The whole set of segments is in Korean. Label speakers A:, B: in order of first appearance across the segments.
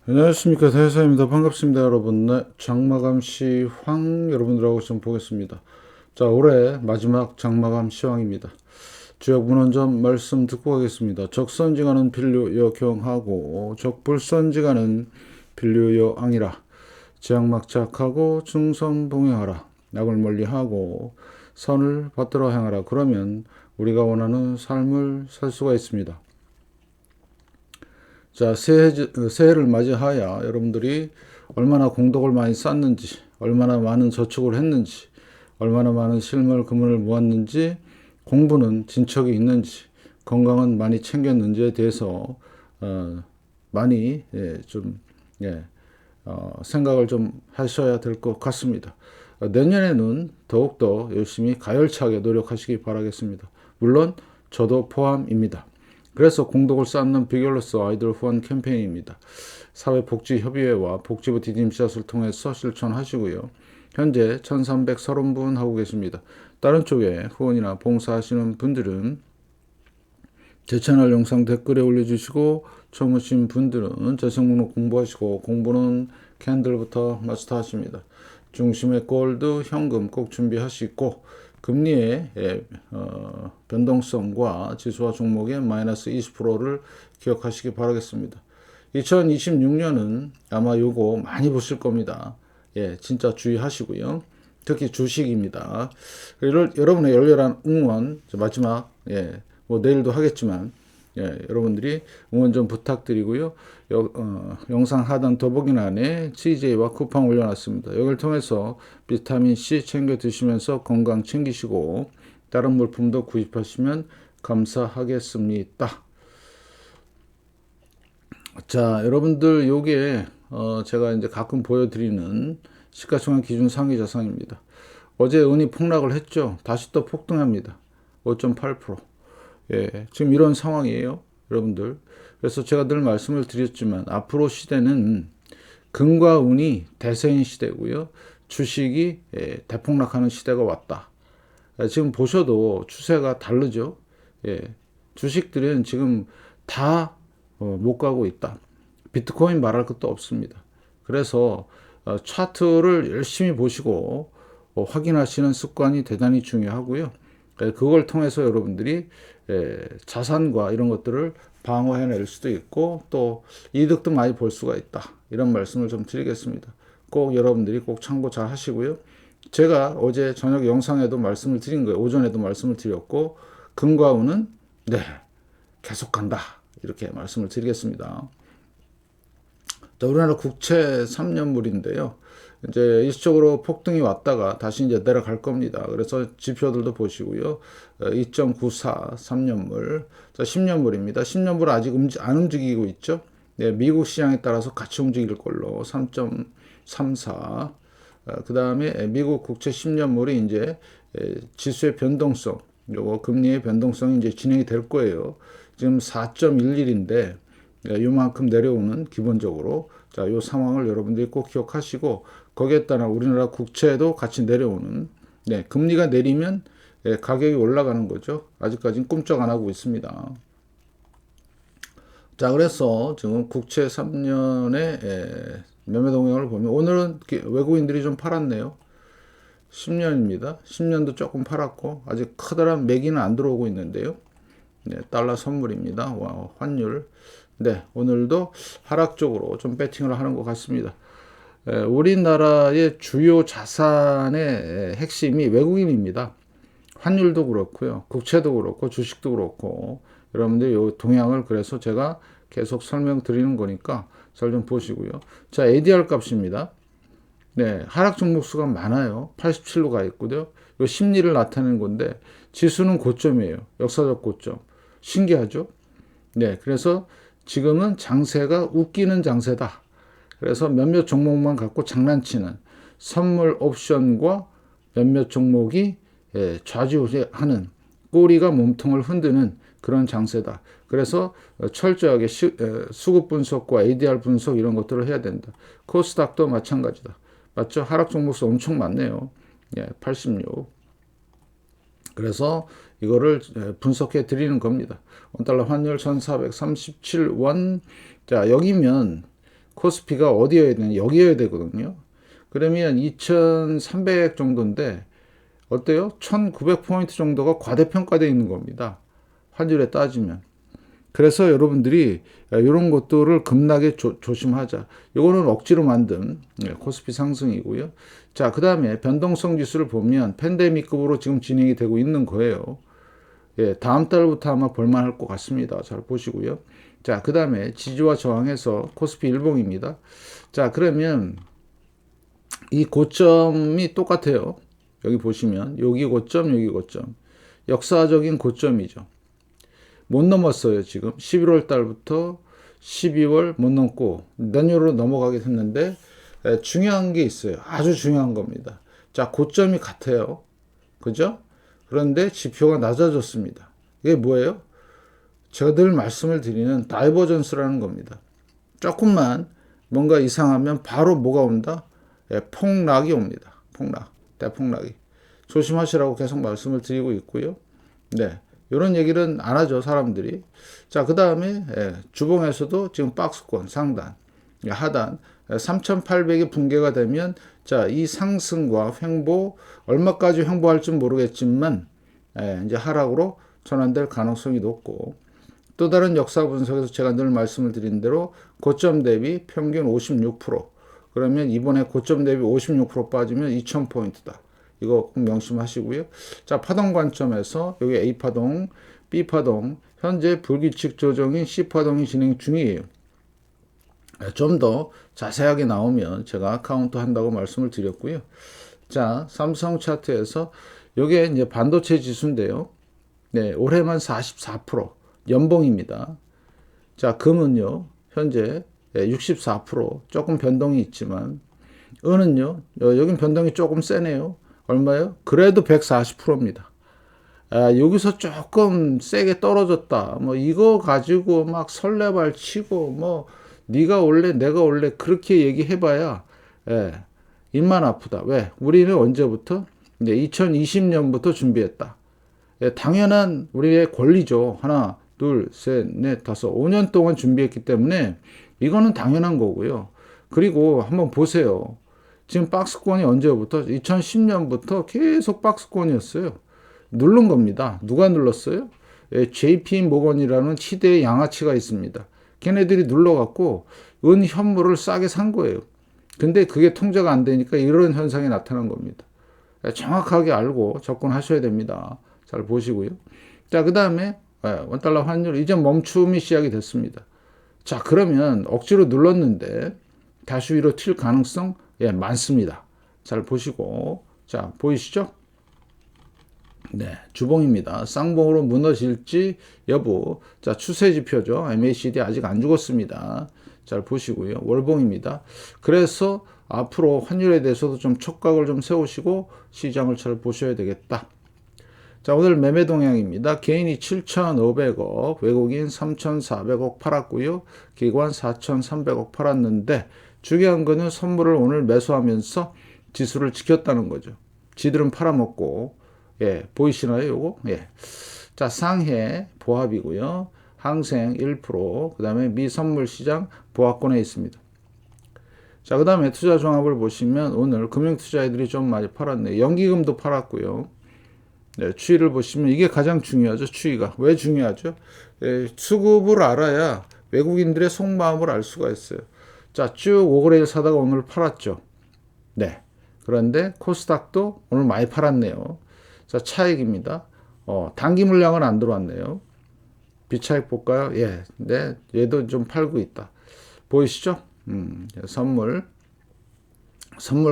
A: 안녕하십니까, 대사입니다. 반갑습니다, 여러분. 네, 장마감 시황 여러분들하고 좀 보겠습니다. 자, 올해 마지막 장마감 시황입니다. 주역 문헌점 말씀 듣고 가겠습니다. 적선지가는 필류여 경하고 적불선지가는 필류여 앙이라. 지향막착하고 중선봉행하라. 낙을 멀리하고 선을 받들어 행하라. 그러면 우리가 원하는 삶을 살 수가 있습니다. 자, 새해를 맞이하여 여러분들이 얼마나 공덕을 많이 쌓는지, 얼마나 많은 저축을 했는지, 얼마나 많은 실물 금은을 모았는지, 공부는 진척이 있는지, 건강은 많이 챙겼는지에 대해서 많이 생각을 좀 하셔야 될 것 같습니다. 내년에는 더욱더 열심히 가열차게 노력하시기 바라겠습니다. 물론 저도 포함입니다. 그래서 공덕을 쌓는 비결로서 아이들 후원 캠페인입니다. 사회복지협의회와 복지부 디딤샷을 통해서 실천하시고요. 현재 1330분 하고 계십니다. 다른 쪽에 후원이나 봉사하시는 분들은 제 채널 영상 댓글에 올려주시고 처음 오신 분들은 재생 목록 공부하시고 공부는 캔들부터 마스터하십니다. 중심의 골드, 현금 꼭 준비하시고 금리의 변동성과 지수와 종목의 마이너스 20%를 기억하시기 바라겠습니다. 2026년은 아마 요거 많이 보실 겁니다. 예, 진짜 주의하시고요. 특히 주식입니다. 여러분의 열렬한 응원, 마지막, 뭐 내일도 하겠지만, 여러분들이 응원 좀 부탁드리고요. 영상 하단 더보기란에 CJ와 쿠팡 올려놨습니다. 이걸 통해서 비타민 C 챙겨 드시면서 건강 챙기시고 다른 물품도 구입하시면 감사하겠습니다. 자, 여러분들 요게 제가 이제 가끔 보여드리는 시가총액 기준 상위 자산입니다. 어제 은이 폭락을 했죠. 다시 또 폭등합니다. 5.8%. 예, 지금 이런 상황이에요, 여러분들. 그래서 제가 늘 말씀을 드렸지만 앞으로 시대는 금과 운이 대세인 시대고요. 주식이 대폭락하는 시대가 왔다. 지금 보셔도 추세가 다르죠. 예, 주식들은 지금 다 못 가고 있다. 비트코인 말할 것도 없습니다. 그래서 차트를 열심히 보시고 확인하시는 습관이 대단히 중요하고요. 그걸 통해서 여러분들이 자산과 이런 것들을 방어해낼 수도 있고 또 이득도 많이 볼 수가 있다. 이런 말씀을 좀 드리겠습니다. 꼭 여러분들이 꼭 참고 잘 하시고요. 제가 어제 저녁 영상에도 말씀을 드린 거예요. 오전에도 말씀을 드렸고 금과 운은 계속 간다. 이렇게 말씀을 드리겠습니다. 자, 우리나라 국채 3년물인데요. 이제 일시적으로 폭등이 왔다가 다시 이제 내려갈 겁니다. 그래서 지표들도 보시고요. 2.94 3년물, 자, 10년물입니다. 10년물 아직 안 움직이고 있죠. 네, 미국 시장에 따라서 같이 움직일 걸로 3.34. 그 다음에 미국 국채 10년물이 이제 지수의 변동성, 요거 금리의 변동성이 이제 진행이 될 거예요. 지금 4.11인데 요만큼 내려오는 기본적으로 자, 요 상황을 여러분들이 꼭 기억하시고 거기에 따라 우리나라 국채도 같이 내려오는 금리가 내리면 가격이 올라가는 거죠. 아직까지는 꿈쩍 안 하고 있습니다. 자, 그래서 지금 국채 3년의 매매 동향을 보면 오늘은 외국인들이 좀 팔았네요. 10년입니다. 10년도 조금 팔았고 아직 커다란 매기는 안 들어오고 있는데요. 달러 선물입니다. 환율. 오늘도 하락적으로 좀 배팅을 하는 것 같습니다. 우리나라의 주요 자산의 핵심이 외국인입니다. 환율도 그렇고요. 국채도 그렇고 주식도 그렇고 여러분들 이 동향을 그래서 제가 계속 설명드리는 거니까 잘 좀 보시고요. 자, ADR 값입니다. 하락 종목수가 많아요. 87로 가 있고요. 이 심리를 나타내는 건데 지수는 고점이에요. 역사적 고점. 신기하죠? 그래서 지금은 장세가 웃기는 장세다. 그래서 몇몇 종목만 갖고 장난치는 선물 옵션과 몇몇 종목이 좌지우지하는 꼬리가 몸통을 흔드는 그런 장세다. 그래서 철저하게 수급 분석과 ADR 분석 이런 것들을 해야 된다. 코스닥도 마찬가지다. 맞죠? 하락 종목수 엄청 많네요. 86. 그래서 이거를 분석해 드리는 겁니다. 원달러 환율 1437원. 자, 여기면 코스피가 어디여야 되냐? 여기여야 되거든요. 그러면 2300 정도인데 어때요? 1900포인트 정도가 과대평가되어 있는 겁니다. 환율에 따지면. 그래서 여러분들이 이런 것들을 급락에 조심하자. 이거는 억지로 만든 코스피 상승이고요. 자, 그 다음에 변동성 지수를 보면 팬데믹급으로 지금 진행이 되고 있는 거예요. 예, 다음 달부터 아마 볼만할 것 같습니다. 잘 보시고요. 자, 그 다음에 지지와 저항에서 코스피 일봉입니다. 자, 그러면 이 고점이 똑같아요. 여기 보시면 여기 고점, 여기 고점. 역사적인 고점이죠. 못 넘었어요. 지금 11월 달부터 12월 못 넘고 내년으로 넘어가게 됐는데 중요한 게 있어요. 아주 중요한 겁니다. 자, 고점이 같아요. 그죠? 그런데 지표가 낮아졌습니다. 이게 뭐예요? 제가 늘 말씀을 드리는 다이버전스라는 겁니다. 조금만 뭔가 이상하면 바로 뭐가 온다? 폭락이 옵니다. 폭락, 대폭락이. 조심하시라고 계속 말씀을 드리고 있고요. 네, 이런 얘기는 안 하죠, 사람들이. 자, 그 다음에 주봉에서도 지금 박스권, 상단, 하단 3,800이 붕괴가 되면 자, 이 상승과 횡보 얼마까지 횡보할지 모르겠지만 이제 하락으로 전환될 가능성이 높고, 또 다른 역사 분석에서 제가 늘 말씀을 드린 대로 고점 대비 평균 56%, 그러면 이번에 고점 대비 56% 빠지면 2,000포인트다. 이거 꼭 명심하시고요. 자, 파동 관점에서 여기 A파동, B파동, 현재 불규칙 조정인 C파동이 진행 중이에요. 좀 더 자세하게 나오면 제가 카운트 한다고 말씀을 드렸고요. 자, 삼성 차트에서 이게 이제 반도체 지수인데요. 네, 올해만 44%, 연봉입니다. 자, 금은요, 현재 64%, 조금 변동이 있지만, 은은요, 여긴 변동이 조금 세네요. 얼마요? 그래도 140%입니다. 여기서 조금 세게 떨어졌다. 뭐 이거 가지고 막 설레발 치고 뭐 네가 올래 내가 올래 그렇게 얘기해봐야 입만 아프다. 왜? 우리는 언제부터? 이제 2020년부터 준비했다. 당연한 우리의 권리죠. 하나, 둘, 셋, 넷, 다섯, 5년 동안 준비했기 때문에 이거는 당연한 거고요. 그리고 한번 보세요. 지금 박스권이 언제부터? 2010년부터 계속 박스권이었어요. 누른 겁니다. 누가 눌렀어요? JP 모건이라는 치대의 양아치가 있습니다. 걔네들이 눌러갖고 은 현물을 싸게 산 거예요. 근데 그게 통제가 안 되니까 이런 현상이 나타난 겁니다. 정확하게 알고 접근하셔야 됩니다. 잘 보시고요. 자, 그 다음에 원달러 환율 이제 멈춤이 시작이 됐습니다. 자, 그러면 억지로 눌렀는데 다시 위로 튈 가능성 많습니다. 잘 보시고. 자, 보이시죠? 네, 주봉입니다. 쌍봉으로 무너질지 여부. 자, 추세 지표죠. MACD 아직 안 죽었습니다. 잘 보시고요. 월봉입니다. 그래서 앞으로 환율에 대해서도 좀 촉각을 좀 세우시고 시장을 잘 보셔야 되겠다. 자, 오늘 매매 동향입니다. 개인이 7,500억, 외국인 3,400억 팔았고요. 기관 4,300억 팔았는데 중요한 거는 선물을 오늘 매수하면서 지수를 지켰다는 거죠. 지들은 팔아먹고, 보이시나요, 요거? 자, 상해 보합이고요. 항생 1%, 그 다음에 미 선물 시장 보합권에 있습니다. 자, 그 다음에 투자 종합을 보시면 오늘 금융투자애들이 좀 많이 팔았네요. 연기금도 팔았고요. 추이를 보시면 이게 가장 중요하죠. 추이가. 왜 중요하죠? 수급을 알아야 외국인들의 속마음을 알 수가 있어요. 자, 쭉 5거래일 사다가 오늘 팔았죠. 네. 그런데 코스닥도 오늘 많이 팔았네요. 자, 차익입니다. 단기 물량은 안 들어왔네요. 비차익 볼까요? 네. 얘도 좀 팔고 있다. 보이시죠? 선물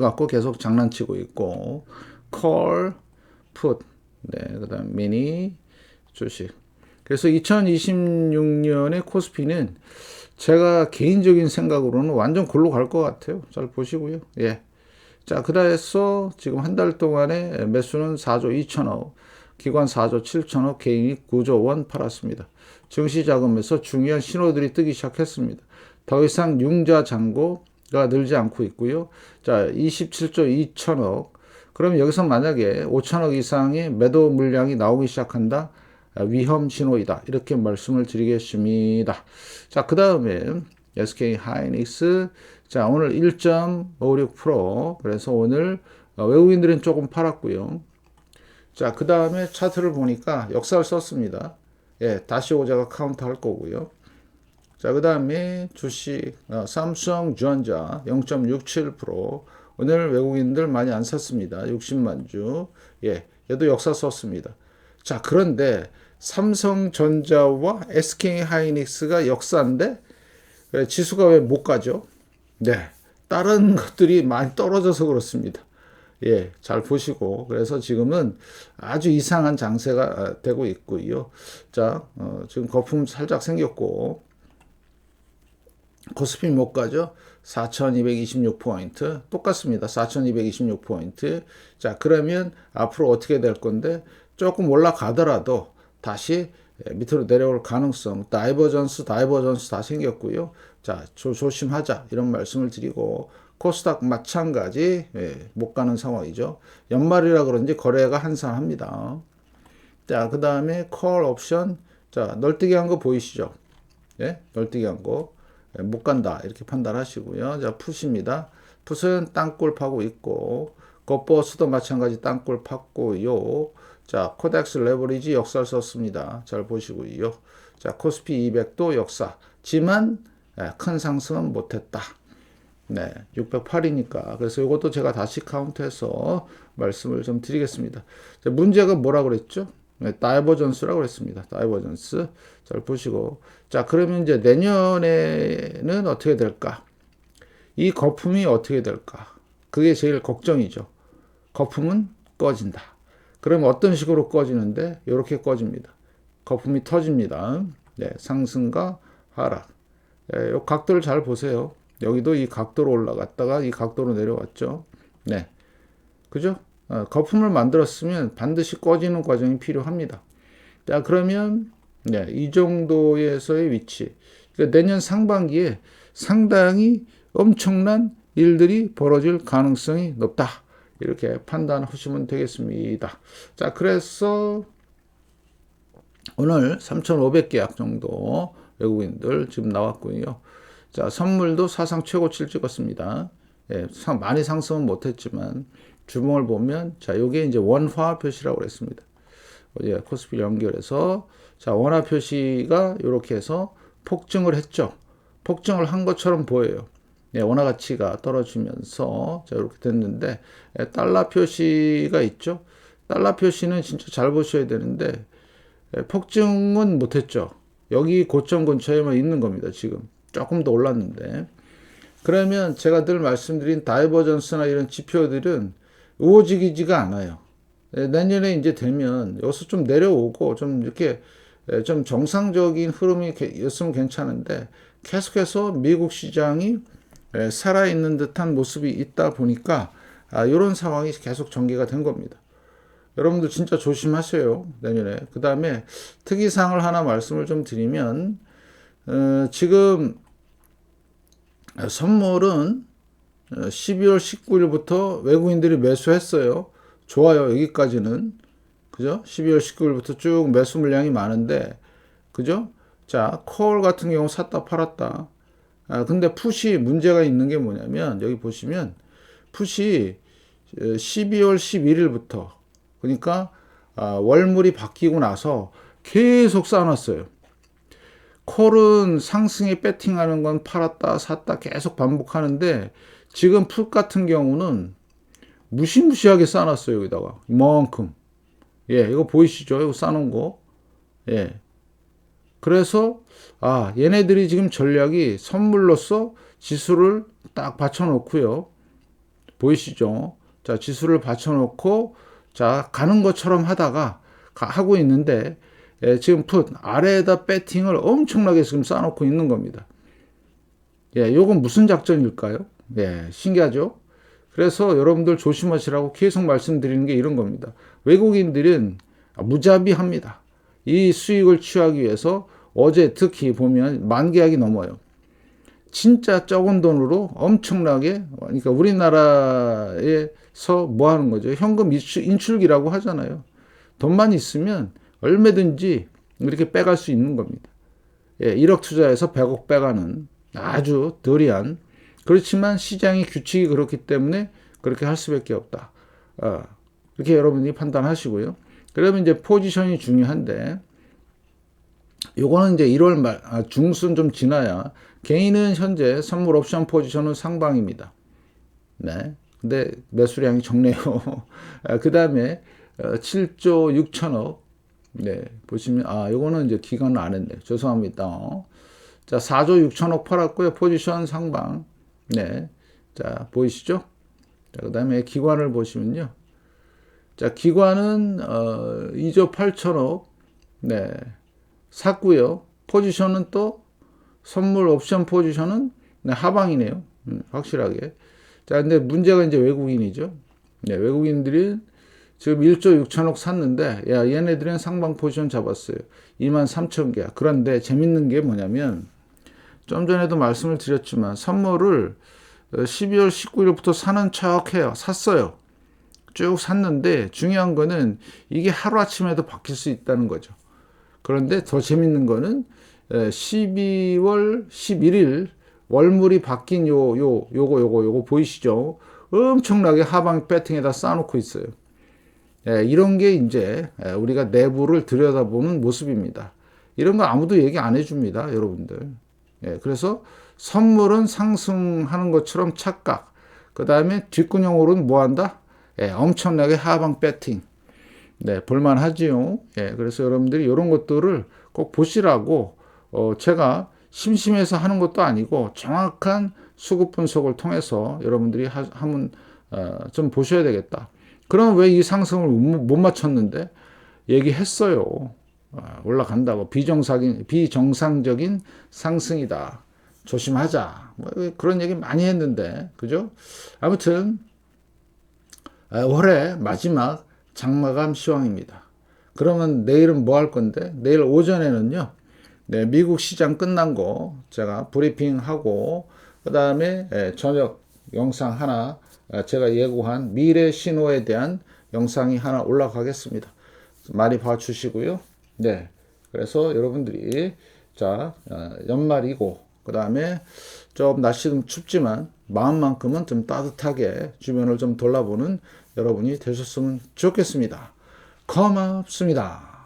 A: 갖고 계속 장난치고 있고, 콜, 풋, 네, 그 다음 미니 주식. 그래서 2026년의 코스피는 제가 개인적인 생각으로는 완전 골로 갈 것 같아요. 잘 보시고요. 자, 그래서 지금 한 달 동안에 매수는 4조 2천억, 기관 4조 7천억, 개인이 9조 원 팔았습니다. 증시 자금에서 중요한 신호들이 뜨기 시작했습니다. 더 이상 융자 잔고가 늘지 않고 있고요. 자, 27조 2천억. 그럼 여기서 만약에 5천억 이상의 매도 물량이 나오기 시작한다. 위험 신호이다. 이렇게 말씀을 드리겠습니다. 자, 그 다음에 SK 하이닉스. 자, 오늘 1.56%. 그래서 오늘 외국인들은 조금 팔았고요. 자, 그 다음에 차트를 보니까 역사를 썼습니다. 예, 다시 제가 카운트 할 거고요. 자, 그 다음에 주식, 삼성전자 0.67%. 오늘 외국인들 많이 안 샀습니다. 60만 주. 예, 얘도 역사 썼습니다. 자, 그런데 삼성전자와 SK 하이닉스가 역사인데 지수가 왜 못 가죠? 네, 다른 것들이 많이 떨어져서 그렇습니다. 예, 잘 보시고. 그래서 지금은 아주 이상한 장세가 되고 있고요. 자, 지금 거품 살짝 생겼고, 코스피 못 가죠? 4226포인트. 똑같습니다. 4226포인트. 자, 그러면 앞으로 어떻게 될 건데, 조금 올라가더라도 다시 밑으로 내려올 가능성, 다이버전스 다 생겼고요. 자, 조심하자. 이런 말씀을 드리고, 코스닥 마찬가지, 못 가는 상황이죠. 연말이라 그런지 거래가 한산합니다. 자, 그 다음에 콜 옵션. 자, 널뛰기 한 거 보이시죠? 예? 널뛰기 한 거. 못 간다. 이렇게 판단하시고요. 자, 풋입니다. 풋은 땅굴 파고 있고, 겉버스도 마찬가지 땅굴 팠고요. 자, 코덱스 레버리지 역사를 썼습니다. 잘 보시고요. 자, 코스피 200도 역사지만 큰 상승은 못했다. 네, 608이니까. 그래서 이것도 제가 다시 카운트해서 말씀을 좀 드리겠습니다. 자, 문제가 뭐라 그랬죠? 네, 다이버전스라고 그랬습니다. 다이버전스. 잘 보시고. 자, 그러면 이제 내년에는 어떻게 될까? 이 거품이 어떻게 될까? 그게 제일 걱정이죠. 거품은 꺼진다. 그럼 어떤 식으로 꺼지는데? 이렇게 꺼집니다. 거품이 터집니다. 네, 상승과 하락. 네, 이 각도를 잘 보세요. 여기도 이 각도로 올라갔다가 이 각도로 내려왔죠. 네. 그죠? 거품을 만들었으면 반드시 꺼지는 과정이 필요합니다. 자, 그러면, 네, 이 정도에서의 위치. 그러니까 내년 상반기에 상당히 엄청난 일들이 벌어질 가능성이 높다. 이렇게 판단하시면 되겠습니다. 자, 그래서 오늘 3,500계약 정도 외국인들 지금 나왔고요. 자, 선물도 사상 최고치를 찍었습니다. 예, 많이 상승은 못했지만 주봉을 보면 자, 요게 이제 원화 표시라고 그랬습니다. 예, 코스피 연결해서 자, 원화 표시가 이렇게 해서 폭증을 했죠. 폭증을 한 것처럼 보여요. 예, 원화 가치가 떨어지면서 자, 이렇게 됐는데 달러 표시가 있죠. 달러 표시는 진짜 잘 보셔야 되는데 폭증은 못했죠. 여기 고점 근처에만 있는 겁니다. 지금 조금 더 올랐는데 그러면 제가 늘 말씀드린 다이버전스나 이런 지표들은 우호지기지가 않아요. 내년에 이제 되면 여기서 좀 내려오고 좀 이렇게 좀 정상적인 흐름이 였으면 괜찮은데 계속해서 미국 시장이 살아있는 듯한 모습이 있다 보니까 이런 상황이 계속 전개가 된 겁니다. 여러분들 진짜 조심하세요. 내년에. 그 다음에 특이사항을 하나 말씀을 좀 드리면 지금 선물은 12월 19일부터 외국인들이 매수했어요. 좋아요. 여기까지는. 그죠? 12월 19일부터 쭉 매수 물량이 많은데, 그죠? 자, 콜 같은 경우 샀다 팔았다. 근데 풋이 문제가 있는 게 뭐냐면, 여기 보시면, 풋이 12월 11일부터, 그러니까, 월물이 바뀌고 나서 계속 쌓아놨어요. 콜은 상승에 배팅하는 건 팔았다 샀다 계속 반복하는데 지금 풋 같은 경우는 무시무시하게 쌓아놨어요. 여기다가 이만큼. 예, 이거 보이시죠? 이거 쌓아놓은 거. 예. 그래서 얘네들이 지금 전략이 선물로서 지수를 딱 받쳐놓고요. 보이시죠? 자, 지수를 받쳐놓고 자, 가는 것처럼 하다가 하고 있는데 지금 풋 아래에다 배팅을 엄청나게 지금 쌓아놓고 있는 겁니다. 예, 요건 무슨 작전일까요? 예, 신기하죠? 그래서 여러분들 조심하시라고 계속 말씀드리는 게 이런 겁니다. 외국인들은 무자비합니다. 이 수익을 취하기 위해서 어제 특히 보면 만 계약이 넘어요. 진짜 적은 돈으로 엄청나게, 그러니까 우리나라에서 뭐 하는 거죠? 현금 인출기라고 하잖아요. 돈만 있으면 얼마든지 이렇게 빼갈 수 있는 겁니다. 예, 1억 투자해서 100억 빼가는 아주 덜이한. 그렇지만 시장의 규칙이 그렇기 때문에 그렇게 할 수밖에 없다. 이렇게 여러분이 판단하시고요. 그러면 이제 포지션이 중요한데, 요거는 이제 1월 말, 중순 좀 지나야, 개인은 현재 선물 옵션 포지션은 상방입니다. 네. 근데 매수량이 적네요. 그 다음에 7조 6천억. 네. 보시면, 요거는 이제 기간을 안 했네요. 죄송합니다. 자, 4조 6천억 팔았고요. 포지션 상방. 네. 자, 보이시죠? 자, 그 다음에 기관을 보시면요. 자, 기관은 2조 8천억. 네. 샀고요. 포지션은 또 선물 옵션 포지션은 네, 하방이네요. 확실하게. 자, 근데 문제가 이제 외국인이죠. 네, 외국인들이 지금 1조 6천억 샀는데, 야, 얘네들은 상방 포지션 잡았어요. 2만 3천 개. 그런데 재밌는 게 뭐냐면, 좀 전에도 말씀을 드렸지만, 선물을 12월 19일부터 사는 척 해요. 샀어요. 쭉 샀는데, 중요한 거는 이게 하루아침에도 바뀔 수 있다는 거죠. 그런데 더 재밌는 거는 12월 11일 월물이 바뀐 요거 보이시죠? 엄청나게 하방 배팅에다 쌓아놓고 있어요. 이런 게 이제 우리가 내부를 들여다보는 모습입니다. 이런 거 아무도 얘기 안 해줍니다, 여러분들. 그래서 선물은 상승하는 것처럼 착각. 그 다음에 뒷구녕으로는 뭐 한다? 엄청나게 하방 배팅. 네, 볼만하지요. 그래서 여러분들이 이런 것들을 꼭 보시라고, 제가 심심해서 하는 것도 아니고 정확한 수급 분석을 통해서 여러분들이 한번 좀 보셔야 되겠다. 그럼 왜 이 상승을 못 맞췄는데 얘기했어요. 올라간다고 비정상적인 상승이다. 조심하자. 뭐 그런 얘기 많이 했는데, 그죠? 아무튼 올해 마지막 장마감 시황입니다. 그러면 내일은 뭐 할 건데? 내일 오전에는요. 네, 미국 시장 끝난 거 제가 브리핑하고 그 다음에 저녁 영상 하나 제가 예고한 미래 신호에 대한 영상이 하나 올라가겠습니다. 많이 봐주시고요. 네, 그래서 여러분들이 자 연말이고 그 다음에 좀 날씨 좀 춥지만 마음만큼은 좀 따뜻하게 주변을 좀 돌아보는 여러분이 되셨으면 좋겠습니다. 고맙습니다.